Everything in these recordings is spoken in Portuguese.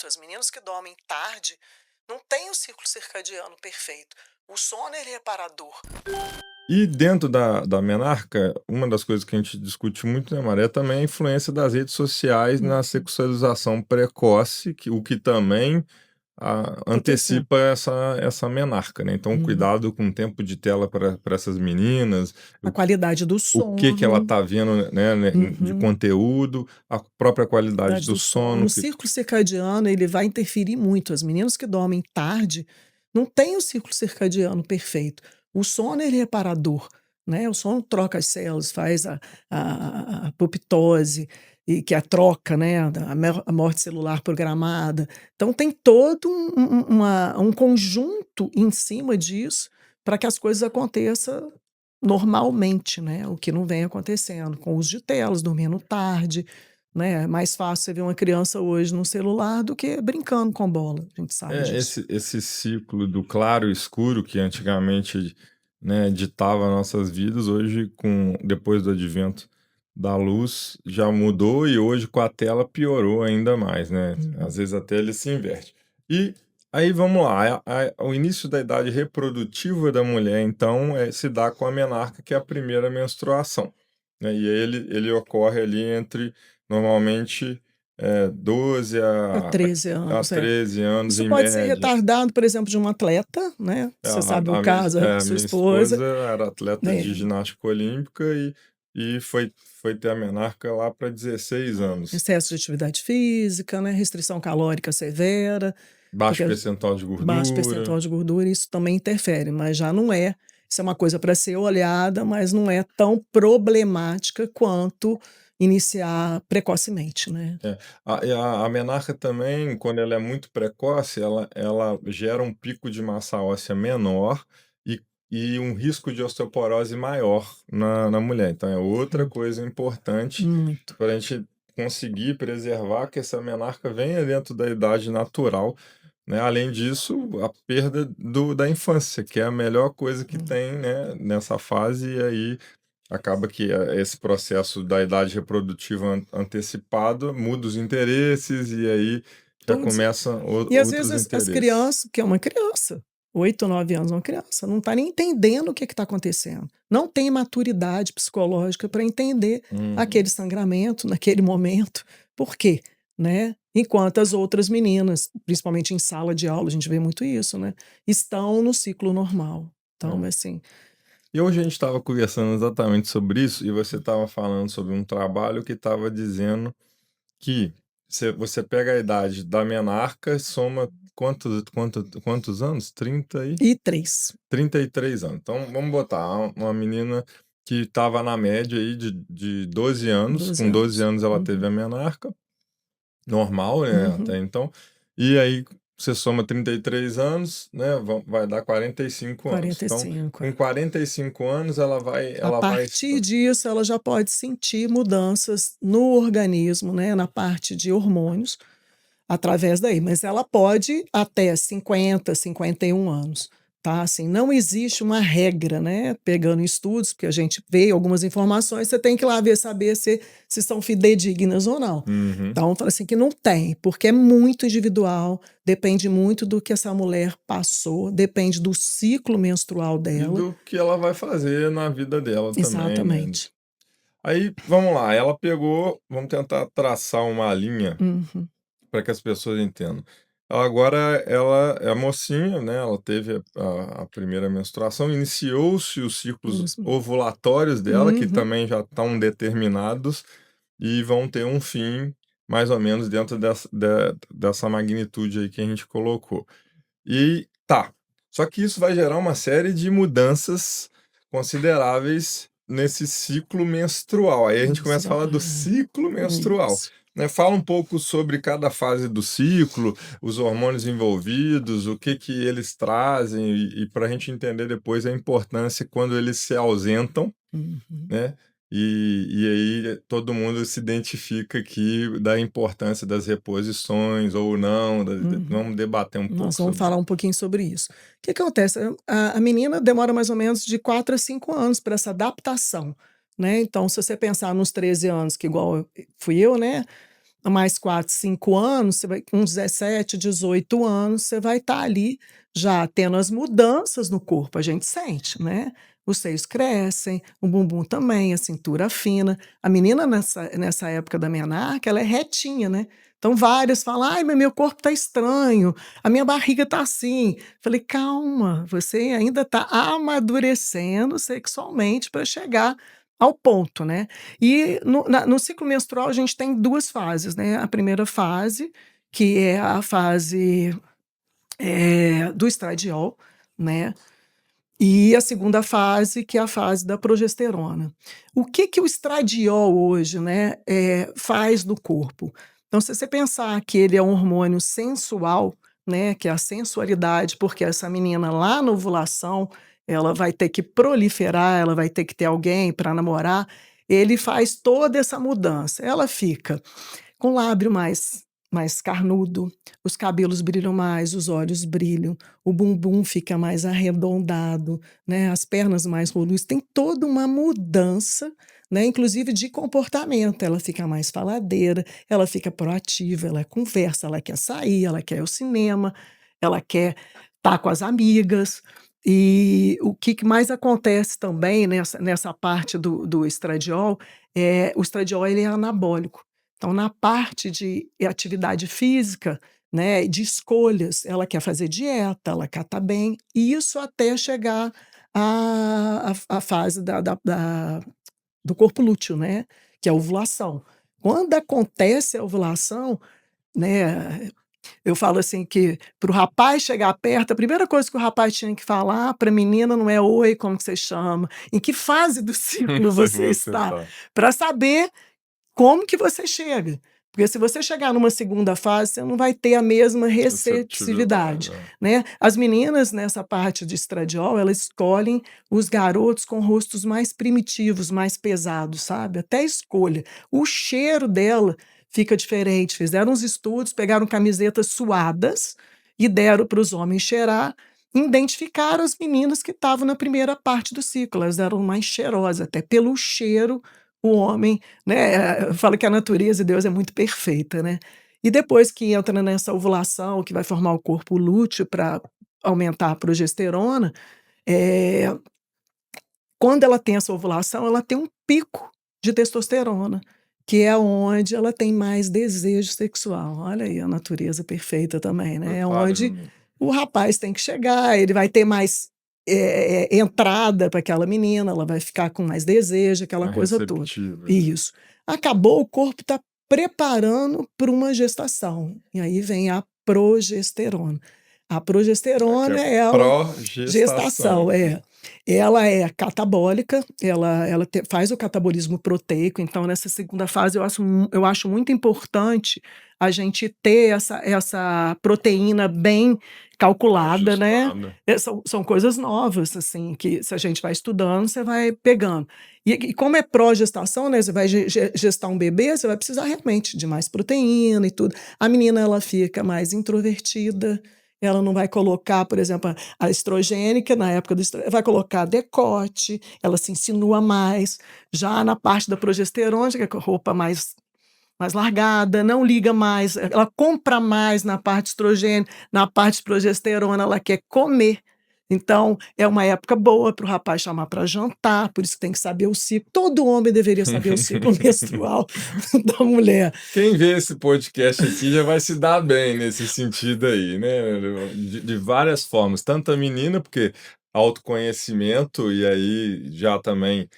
As meninas que dormem tarde não têm o ciclo circadiano perfeito. O sono ele é reparador. E dentro da menarca, uma das coisas que a gente discute muito, né, Maria, é também a influência das redes sociais na Uhum. sexualização precoce, o que também Acontecendo. antecipa essa menarca, né? Então, Uhum. cuidado com o tempo de tela para essas meninas, A qualidade do o que ela sono. tá vendo, né, de Uhum. conteúdo, a própria qualidade Qualidade do do sono. sono, O ciclo circadiano ele vai interferir muito. As meninas que dormem tarde não têm o ciclo circadiano perfeito. O sono ele é reparador, né? O sono troca as células, faz a apoptose, e que é a troca, né, a morte celular programada. Então tem todo um conjunto em cima disso para que as coisas aconteçam normalmente, né? O que não vem acontecendo com o uso de telas, dormindo tarde, né? É mais fácil você ver uma criança hoje no celular do que brincando com bola, a gente sabe disso. esse ciclo do claro e escuro que antigamente, né, ditava nossas vidas, hoje depois do advento da luz já mudou e hoje com a tela piorou ainda mais, né, Uhum. às vezes até ele se inverte. E aí vamos lá, o início da idade reprodutiva da mulher então, se dá com a menarca que é a primeira menstruação, né, e aí ele ocorre ali entre, normalmente, 12 A 13 a anos, é. 13 anos Isso em pode ser média. retardado, por exemplo, de um atleta, né, É, você sabe o caso aí com a sua minha esposa. esposa era atleta de É, ginástica olímpica e foi ter a menarca lá para 16 anos. excesso de atividade física, né, restrição calórica severa, Baixo porque percentual de baixo gordura. percentual de gordura, isso também interfere, mas já não é, isso é uma coisa para ser olhada, mas não é tão problemática quanto iniciar precocemente, né. É. A menarca também, quando ela é muito precoce, ela gera um pico de massa óssea menor e um risco de osteoporose maior na mulher. Então é outra Hum, coisa importante muito. para a gente conseguir preservar que essa menarca venha dentro da idade natural, né. Além disso, a perda da infância, que é a melhor coisa que Hum. tem, né, nessa fase, e aí acaba que esse processo da idade reprodutiva antecipado muda os interesses e aí já Todos começam e às vezes outros as interesses. crianças que é uma criança, 8 ou 9 anos, uma criança, não está nem entendendo o que está acontecendo. Não tem maturidade psicológica para entender Uhum. aquele sangramento naquele momento. Por quê? Né? Enquanto as outras meninas, principalmente em sala de aula, a gente vê muito isso, né, estão no ciclo normal. Então, É. assim, E hoje a gente estava conversando exatamente sobre isso e você estava falando sobre um trabalho que estava dizendo que você pega a idade da menarca, soma quantos anos? 3. 33 anos. Então vamos botar uma menina que estava na média aí de 12 anos, 12 com 12 anos. anos ela teve Uhum, a menarca, normal, né, até uhum. então, e aí você soma 33 anos, né, vai dar 45 anos. Então, 45, com é. 45 anos A ela vai partir disso, ela já pode sentir mudanças no organismo, né, na parte de hormônios, através daí, mas ela pode até 50, 51 anos, tá, assim, não existe uma regra, né, pegando estudos, porque a gente vê algumas informações, você tem que ir lá ver, saber se são fidedignas ou não. Uhum. Então, fala assim que não tem, porque é muito individual, depende muito do que essa mulher passou, depende do ciclo menstrual E dela. do que ela vai fazer na vida dela também, né. Exatamente. Aí, vamos lá, ela pegou, vamos tentar traçar uma linha Uhum. para que as pessoas entendam. Agora ela é mocinha, né, ela teve a primeira menstruação, iniciou-se os ciclos Isso. ovulatórios dela, que Uhum. também já estão determinados e vão ter um fim mais ou menos dentro dessa magnitude aí que a gente colocou. E tá, só que isso vai gerar uma série de mudanças consideráveis nesse ciclo menstrual. Aí a gente começa a Menstrual, falar do ciclo menstrual, isso. né? Fala um pouco sobre cada fase do ciclo, os hormônios envolvidos, o que que eles trazem e para a gente entender depois a importância quando eles se ausentam, Uhum. né, e aí todo mundo se identifica aqui da importância das reposições ou não, Uhum. vamos debater um Nós pouco vamos sobre falar um isso. pouquinho sobre isso. O que que acontece? A menina demora mais ou menos de 4 a 5 anos para essa adaptação, né, então se você pensar nos 13 anos que igual fui eu, né, mais 4, 5 anos, você vai com 17, 18 anos, você vai estar ali já tendo as mudanças no corpo, a gente sente, né. Os seios crescem, o bumbum também, a cintura fina. A menina nessa época da menarca, ela é retinha, né. Então várias falam: "Ai, mas meu corpo tá estranho, a minha barriga tá assim". Falei: "Calma, você ainda tá amadurecendo sexualmente para chegar ao ponto, né". E no ciclo menstrual a gente tem 2 fases, né, a primeira fase, que é a fase, do estradiol, né, e a segunda fase, que é a fase da progesterona. O que que o estradiol hoje, né, faz no corpo? Então, se você pensar que ele é um hormônio sensual, né, que é a sensualidade, porque essa menina lá na ovulação, ela vai ter que proliferar, ela vai ter que ter alguém para namorar, ele faz toda essa mudança. Ela fica com o lábio mais carnudo, os cabelos brilham mais, os olhos brilham, o bumbum fica mais arredondado, né, as pernas mais roludas, tem toda uma mudança, né, inclusive de comportamento, ela fica mais faladeira, ela fica proativa, ela conversa, ela quer sair, ela quer ir ao cinema, ela quer estar com as amigas. E o que mais acontece também nessa parte do estradiol, o estradiol ele é anabólico. Então, na parte de atividade física, né, de escolhas, ela quer fazer dieta, ela quer estar bem, e isso até chegar à fase do corpo lúteo, né, que é a ovulação. Quando acontece a ovulação, né, eu falo assim que para o rapaz chegar perto, a primeira coisa que o rapaz tinha que falar para a menina não é: "Oi, como que você chama? Em que fase do ciclo Sei você você está?", tá. para saber como que você chega? Porque se você chegar numa segunda fase, você não vai ter a mesma Receptividade, receptividade, é. né. As meninas nessa parte de estradiol, elas escolhem os garotos com rostos mais primitivos, mais pesados, sabe, até a escolha. O cheiro dela fica diferente. Fizeram uns estudos, pegaram camisetas suadas e deram para os homens cheirar, identificaram as meninas que estavam na primeira parte do ciclo, elas eram mais cheirosas, até pelo cheiro o homem, né, fala que a natureza de Deus é muito perfeita, né. E depois que entra nessa ovulação, que vai formar o corpo lúteo para aumentar a progesterona, eh, quando ela tem essa ovulação, ela tem um pico de testosterona, que é onde ela tem mais desejo sexual. Olha aí a natureza perfeita também, né, é Prepara, onde menino. o rapaz tem que chegar, ele vai ter mais, entrada para aquela menina, ela vai ficar com mais desejo, aquela Mais coisa toda. receptiva, né. Isso. Acabou, o corpo está preparando para uma gestação, e aí vem a progesterona. A Aqui é progesterona, ela pró-gestação gestação, aqui. é. Ela é catabólica, ela faz o catabolismo proteico, então nessa segunda fase eu acho muito importante a gente ter essa proteína bem calculada, né. Ajustada. São coisas novas, assim, que se a gente vai estudando, você vai pegando. E como é pró-gestação, né, você vai gestar um bebê, você vai precisar realmente de mais proteína e tudo. A menina, ela fica mais introvertida, ela não vai colocar, por exemplo, a estrogênica, na época do vai colocar decote, ela se insinua mais. Já na parte da progesterona, que é com roupa mais largada, não liga mais, ela compra mais na parte estrogênio, na parte de progesterona ela quer comer. Então, é uma época boa para o rapaz chamar para jantar, por isso que tem que saber o ciclo. Todo homem deveria saber o ciclo menstrual da mulher. Quem vê esse podcast aqui já vai se dar bem nesse sentido aí, né, de várias formas, tanto a menina, porque autoconhecimento, e aí já também,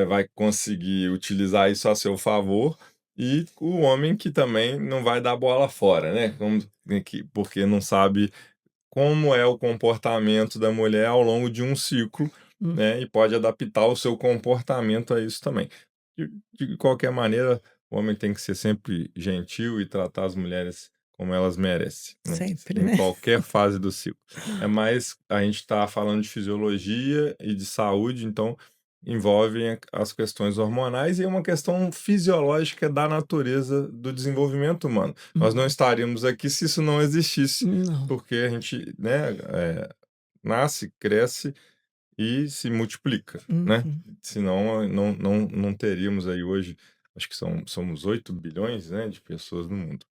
vai conseguir utilizar isso a seu favor, e o homem que também não vai dar bola fora, né, como que porque não sabe como é o comportamento da mulher ao longo de um ciclo, Hum, né, e pode adaptar o seu comportamento a isso também. De qualquer maneira, o homem tem que ser sempre gentil e tratar as mulheres como elas merecem, né, sempre, em né. qualquer fase do ciclo. É mais a gente está falando de fisiologia e de saúde, então envolvem as questões hormonais e é uma questão fisiológica da natureza do desenvolvimento humano. Nós não Uhum. estaríamos aqui se isso não existisse, Não. porque a gente, né, nasce, cresce e se multiplica, né. Uhum. Senão não teríamos aí hoje Acho que somos 8 bilhões, né, de pessoas no mundo.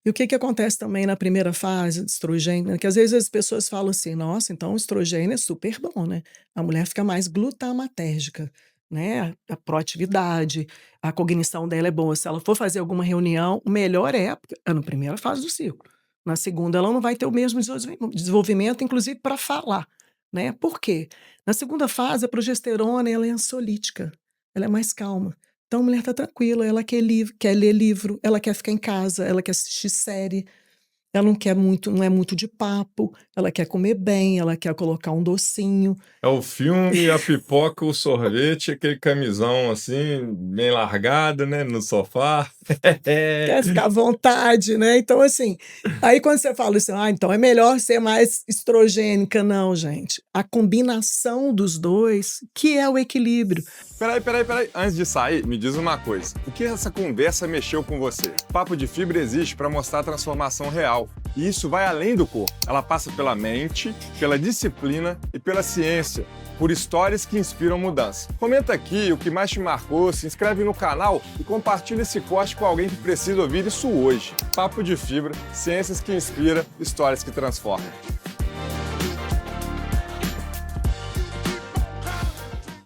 E o que acontece também na primeira fase de estrogênio, né, que às vezes as pessoas falam assim: "Nossa, então o estrogênio é super bom, né, a mulher fica mais glutamatérgica, né, a proatividade, a cognição dela é boa, se ela for fazer alguma reunião, o melhor é na primeira fase do ciclo, na segunda ela não vai ter o mesmo desenvolvimento, inclusive para falar, né, por quê? Na segunda fase a progesterona ela é ansiolítica, ela é mais calma. Então a mulher tá tranquila, ela quer ler livro, ela quer ficar em casa, ela quer assistir série, ela não é muito de papo, ela quer comer bem, ela quer colocar um docinho, É o filme, a pipoca, o sorvete, aquele camisão, assim, bem largado, né, no sofá. quer ficar à vontade, né. Então assim, aí quando você fala assim: "Ah, então é melhor ser mais estrogênica", não gente, a combinação dos 2 que é o equilíbrio. Peraí. Antes de sair, me diz uma coisa. O que essa conversa mexeu com você? Papo de Fibra existe para mostrar a transformação real. E isso vai além do corpo. Ela passa pela mente, pela disciplina e pela ciência. Por histórias que inspiram mudança. Comenta aqui o que mais te marcou, se inscreve no canal e compartilha esse corte com alguém que precisa ouvir isso hoje. Papo de Fibra, ciências que inspiram, histórias que transformam.